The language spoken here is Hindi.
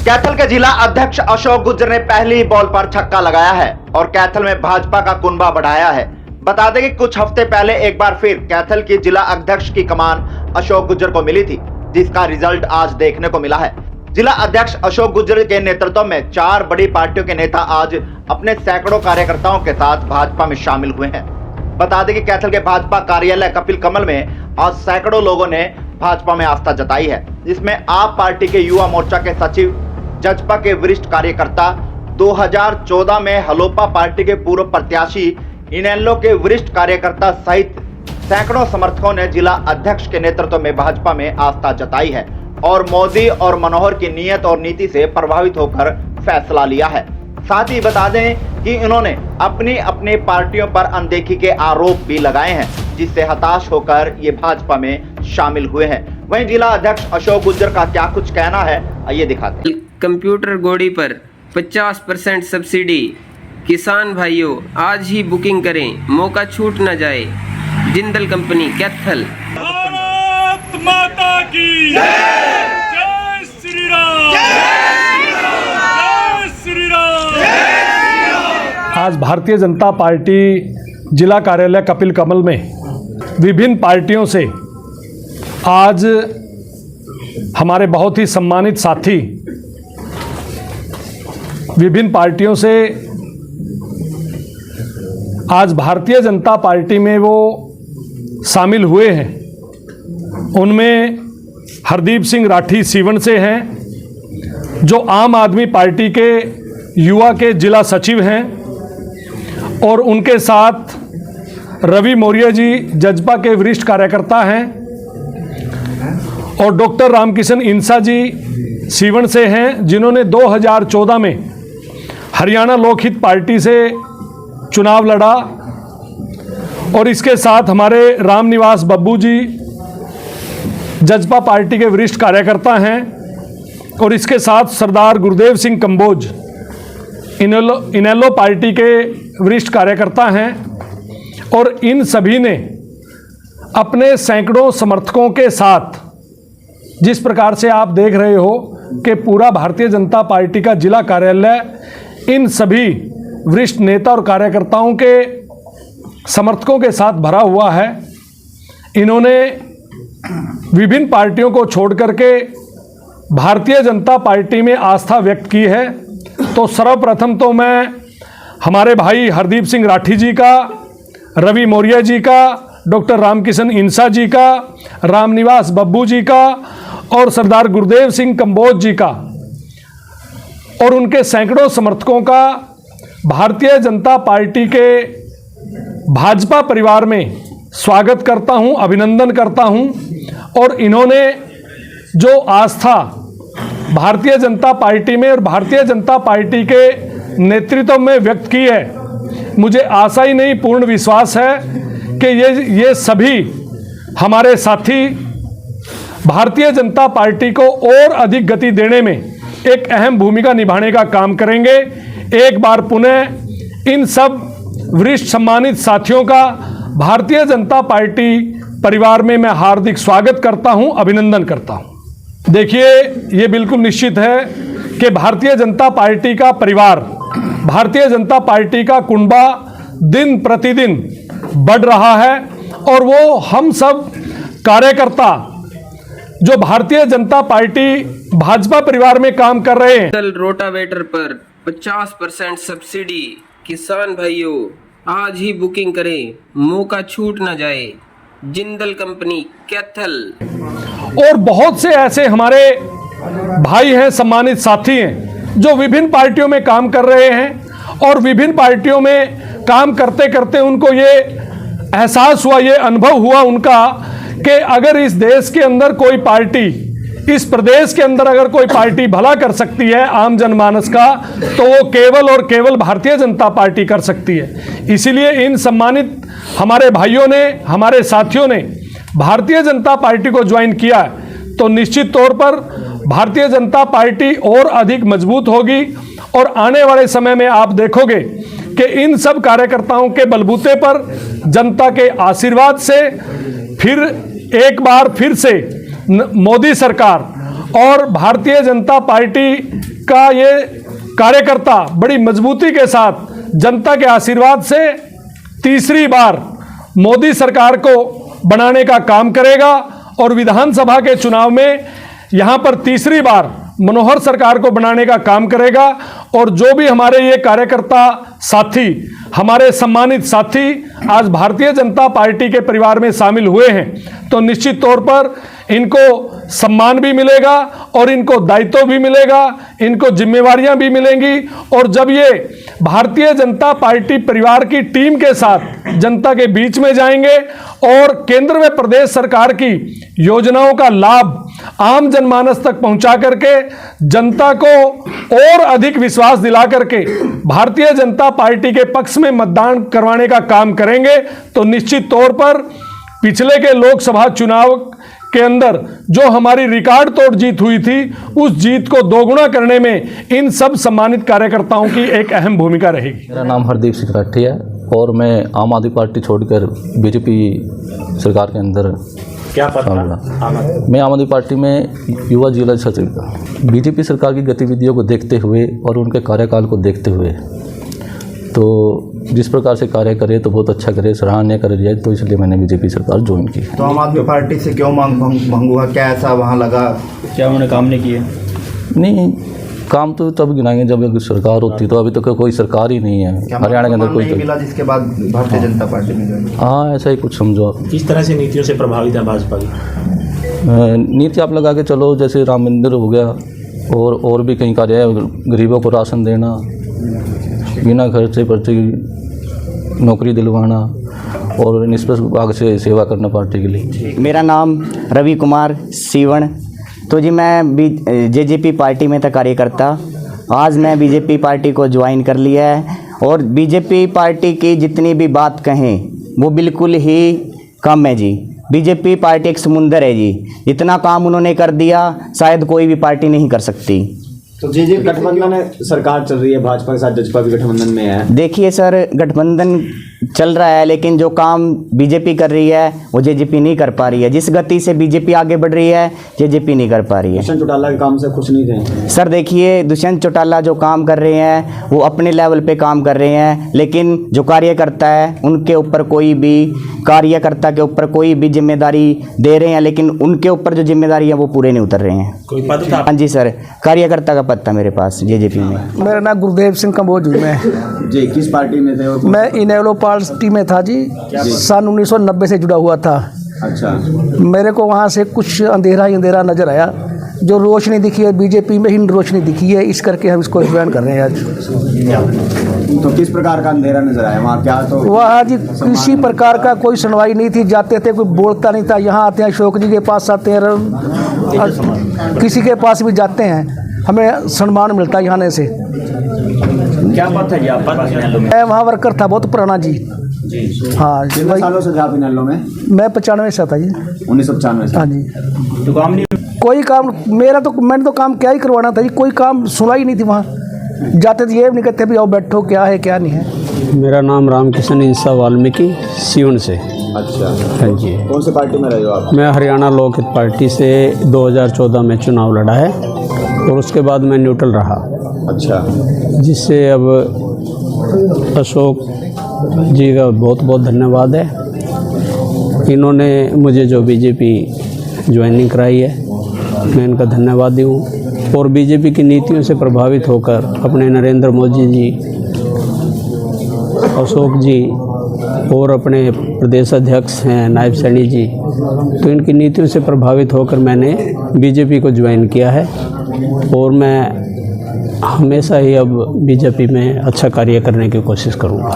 कैथल के जिला अध्यक्ष अशोक गुर्जर ने पहली बॉल पर छक्का लगाया है और कैथल में भाजपा का कुनबा बढ़ाया है। बता दें कि कुछ हफ्ते पहले एक बार फिर कैथल की जिला अध्यक्ष की कमान अशोक गुर्जर को मिली थी, जिसका रिजल्ट आज देखने को मिला है। जिला अध्यक्ष अशोक गुर्जर के नेतृत्व में 4 बड़ी पार्टियों के नेता आज अपने सैकड़ों कार्यकर्ताओं के साथ भाजपा में शामिल हुए हैं। बता दें कि कैथल के भाजपा कार्यालय कपिल कमल में आज सैकड़ों लोगों ने भाजपा में आस्था जताई है, जिसमें आप पार्टी के युवा मोर्चा के सचिव, जजपा के वरिष्ठ कार्यकर्ता, 2014 में हलोपा पार्टी के पूर्व प्रत्याशी, इनेलो के वरिष्ठ कार्यकर्ता सहित सैकड़ों समर्थकों ने जिला अध्यक्ष के नेतृत्व में भाजपा में आस्था जताई है और मोदी और मनोहर की नीयत और नीति से प्रभावित होकर फैसला लिया है। साथ ही बता दें कि इन्होंने अपनी अपनी पार्टियों पर अनदेखी के आरोप भी लगाए हैं, जिससे हताश होकर ये भाजपा में शामिल हुए हैं। वहीं जिला अध्यक्ष अशोक गुर्जर का क्या कुछ कहना है, आइए दिखाते हैं। कंप्यूटर गोड़ी पर 50% सब्सिडी, किसान भाइयों आज ही बुकिंग करें, मौका छूट न जाए। जिंदल कंपनी कैथल। भारत माता की जय, जय श्री राम, जय श्री राम। आज भारतीय जनता पार्टी जिला कार्यालय कपिल कमल में विभिन्न पार्टियों से आज हमारे बहुत ही सम्मानित साथी विभिन्न पार्टियों से आज भारतीय जनता पार्टी में वो शामिल हुए हैं। उनमें हरदीप सिंह राठी सीवन से हैं, जो आम आदमी पार्टी के युवा के जिला सचिव हैं, और उनके साथ रवि मौर्य जी जजपा के वरिष्ठ कार्यकर्ता हैं, और डॉक्टर रामकिशन इंसा जी सीवन से हैं, जिन्होंने 2014 में हरियाणा लोकहित पार्टी से चुनाव लड़ा, और इसके साथ हमारे रामनिवास बब्बू जी जजपा पार्टी के वरिष्ठ कार्यकर्ता हैं, और इसके साथ सरदार गुरुदेव सिंह कंबोज इनेलो पार्टी के वरिष्ठ कार्यकर्ता हैं। और इन सभी ने अपने सैकड़ों समर्थकों के साथ, जिस प्रकार से आप देख रहे हो कि पूरा भारतीय जनता पार्टी का जिला कार्यालय इन सभी वरिष्ठ नेता और कार्यकर्ताओं के समर्थकों के साथ भरा हुआ है। इन्होंने विभिन्न पार्टियों को छोड़ करके भारतीय जनता पार्टी में आस्था व्यक्त की है। तो सर्वप्रथम तो मैं हमारे भाई हरदीप सिंह राठी जी का, रवि मौर्य जी का, डॉक्टर रामकिशन इंसा जी का, रामनिवास बब्बू जी का और सरदार गुरुदेव सिंह कंबोज जी का और उनके सैकड़ों समर्थकों का भारतीय जनता पार्टी के भाजपा परिवार में स्वागत करता हूं, अभिनंदन करता हूं। और इन्होंने जो आस्था भारतीय जनता पार्टी में और भारतीय जनता पार्टी के नेतृत्व में व्यक्त की है, मुझे आशा ही नहीं पूर्ण विश्वास है कि ये सभी हमारे साथी भारतीय जनता पार्टी को और अधिक गति देने में एक अहम भूमिका निभाने का काम करेंगे। एक बार पुनः इन सब वरिष्ठ सम्मानित साथियों का भारतीय जनता पार्टी परिवार में मैं हार्दिक स्वागत करता हूं, अभिनंदन करता हूं। देखिए, ये बिल्कुल निश्चित है कि भारतीय जनता पार्टी का परिवार, भारतीय जनता पार्टी का कुनबा दिन प्रतिदिन बढ़ रहा है, और वो हम सब कार्यकर्ता जो भारतीय जनता पार्टी भाजपा परिवार में काम कर रहे हैं। रोटावेटर पर 50% सब्सिडी, किसान भाइयों आज ही बुकिंग करें, मौका छूट न जाए। जिंदल कंपनी कैथल। और बहुत से ऐसे हमारे भाई हैं, सम्मानित साथी हैं, जो विभिन्न पार्टियों में काम कर रहे हैं, और विभिन्न पार्टियों में काम करते करते उनको ये एहसास हुआ, ये अनुभव हुआ उनका कि अगर इस देश के अंदर कोई पार्टी, इस प्रदेश के अंदर अगर कोई पार्टी भला कर सकती है आम जनमानस का, तो वो केवल और केवल भारतीय जनता पार्टी कर सकती है। इसीलिए इन सम्मानित हमारे भाइयों ने, हमारे साथियों ने भारतीय जनता पार्टी को ज्वाइन किया है, तो निश्चित तौर पर भारतीय जनता पार्टी और अधिक मजबूत होगी। और आने वाले समय में आप देखोगे कि इन सब कार्यकर्ताओं के बलबूते पर, जनता के आशीर्वाद से फिर एक बार फिर से मोदी सरकार और भारतीय जनता पार्टी का ये कार्यकर्ता बड़ी मजबूती के साथ जनता के आशीर्वाद से तीसरी बार मोदी सरकार को बनाने का काम करेगा और विधानसभा के चुनाव में यहाँ पर तीसरी बार मनोहर सरकार को बनाने का काम करेगा। और जो भी हमारे ये कार्यकर्ता साथी, हमारे सम्मानित साथी आज भारतीय जनता पार्टी के परिवार में शामिल हुए हैं, तो निश्चित तौर पर इनको सम्मान भी मिलेगा और इनको दायित्व भी मिलेगा, इनको जिम्मेवारियां भी मिलेंगी। और जब ये भारतीय जनता पार्टी परिवार की टीम के साथ जनता के बीच में जाएंगे और केंद्र व प्रदेश सरकार की योजनाओं का लाभ आम जनमानस तक पहुंचा करके जनता को और अधिक विश्वास दिला करके भारतीय जनता पार्टी के पक्ष में मतदान करवाने का काम करेंगे, तो निश्चित तौर पर पिछले के लोकसभा चुनाव के अंदर जो हमारी रिकॉर्ड तोड़ जीत हुई थी, उस जीत को दोगुना करने में इन सब सम्मानित कार्यकर्ताओं की एक अहम भूमिका रहेगी। मेरा नाम हरदीप सिंह राठी है और मैं आम आदमी पार्टी छोड़कर बीजेपी सरकार के अंदर क्या पता? मैं आम आदमी पार्टी में युवा जिला सचिव। बीजेपी सरकार की गतिविधियों को देखते हुए और उनके कार्यकाल को देखते हुए, तो जिस प्रकार से कार्य करे तो बहुत अच्छा करे, सराहनीय कर रही है, तो इसलिए मैंने बीजेपी सरकार ज्वाइन की। तो आम आदमी पार्टी से क्यों भंग हुआ, क्या ऐसा वहाँ लगा? क्या उन्होंने काम नहीं किए? नहीं, काम तो तब गिनाएंगे जब सरकार होती, तो अभी तो कोई सरकार ही नहीं है हरियाणा के अंदर। कोई मिला जिसके बाद भारतीय जनता पार्टी में ज्वाइन? हाँ, ऐसा ही कुछ समझो आप। किस तरह से नीतियों से प्रभावित है भाजपा की? नीति आप लगा के चलो, जैसे राम मंदिर हो गया और भी कई कार्य है, गरीबों को राशन देना, बिना खर्चे पर्चे नौकरी दिलवाना और निष्पक्ष भाग से सेवा करना पार्टी के लिए। मेरा नाम रवि कुमार सीवण। तो जी मैं जेजेपी पार्टी में था कार्यकर्ता। आज मैं बीजेपी पार्टी को ज्वाइन कर लिया है और बीजेपी पार्टी की जितनी भी बात कहें वो बिल्कुल ही कम है जी। बीजेपी पार्टी एक समुंदर है जी, जितना काम उन्होंने कर दिया शायद कोई भी पार्टी नहीं कर सकती। तो जेजेपी गठबंधन है, सरकार चल रही है भाजपा के साथ, जजपा भी गठबंधन में है। देखिए सर, गठबंधन चल रहा है लेकिन जो काम बीजेपी कर रही है वो जेजेपी नहीं कर पा रही है। जिस गति से बीजेपी आगे बढ़ रही है जेजेपी नहीं कर पा रही है। दुष्यंत चौटाला के काम से खुश नहीं थे सर? देखिए, दुष्यंत चौटाला जो काम कर रहे हैं वो अपने लेवल पे काम कर रहे हैं, लेकिन जो कार्यकर्ता है उनके ऊपर कोई भी कार्यकर्ता के ऊपर कोई भी जिम्मेदारी दे रहे हैं, लेकिन उनके ऊपर जो जिम्मेदारी है वो पूरे नहीं उतर रहे हैं। कोई पद था? हाँ जी सर, कार्यकर्ता का पद था मेरे पास जेजेपी में। मेरा नाम गुरुदेव सिंह कंबोज में। जी, किस पार्टी में थे? और मैं इनेलो पार्टी में था जी, सन 1990 से जुड़ा हुआ था। अच्छा, मेरे को वहाँ से कुछ अंधेरा ही अंधेरा नज़र आया, जो रोशनी दिखी है बीजेपी में ही रोशनी दिखी है, इस करके हम इसको ज्वाइन कर रहे हैं आज। तो किस प्रकार का अंधेरा नजर आया वहाँ? क्या तो वहाँ जी किसी प्रकार का कोई सुनवाई नहीं थी, जाते थे कोई बोलता नहीं था। यहाँ आते हैं अशोक जी के पास आते हैं, किसी के पास भी जाते हैं हमें सम्मान मिलता है यहाँ आने से। क्या पद था जी आप? मैं वहाँ वर्कर था बहुत पुराना जी। हाँ, कितने सालों से था आप इनेलो में? मैं 95 से था जी। 1995 से? हाँ जी। तो काम नहीं? कोई काम मैंने तो काम क्या ही करवाना था जी, कोई काम सुना ही नहीं थी। वहाँ जाते थे ये नहीं कहते भी आओ बैठो, क्या है क्या नहीं है। मेरा नाम रामकिशन इंसा वाल्मीकि सीवन से। अच्छा, हाँ जी। कौन से पार्टी में रहे हो आप? मैं हरियाणा लोकहित पार्टी से 2014 में चुनाव लड़ा है और उसके बाद मैं न्यूट्रल रहा। अच्छा, जिससे अब अशोक जी का बहुत बहुत धन्यवाद है। इन्होंने मुझे जो बीजेपी ज्वाइनिंग कराई है मैं इनका धन्यवादी हूँ। और बीजेपी की नीतियों से प्रभावित होकर अपने नरेंद्र मोदी जी, अशोक जी और अपने प्रदेश अध्यक्ष हैं नायब सैनी जी, तो इनकी नीतियों से प्रभावित होकर मैंने बीजेपी को ज्वाइन किया है और मैं हमेशा ही अब बीजेपी में अच्छा कार्य करने की कोशिश करूँगा।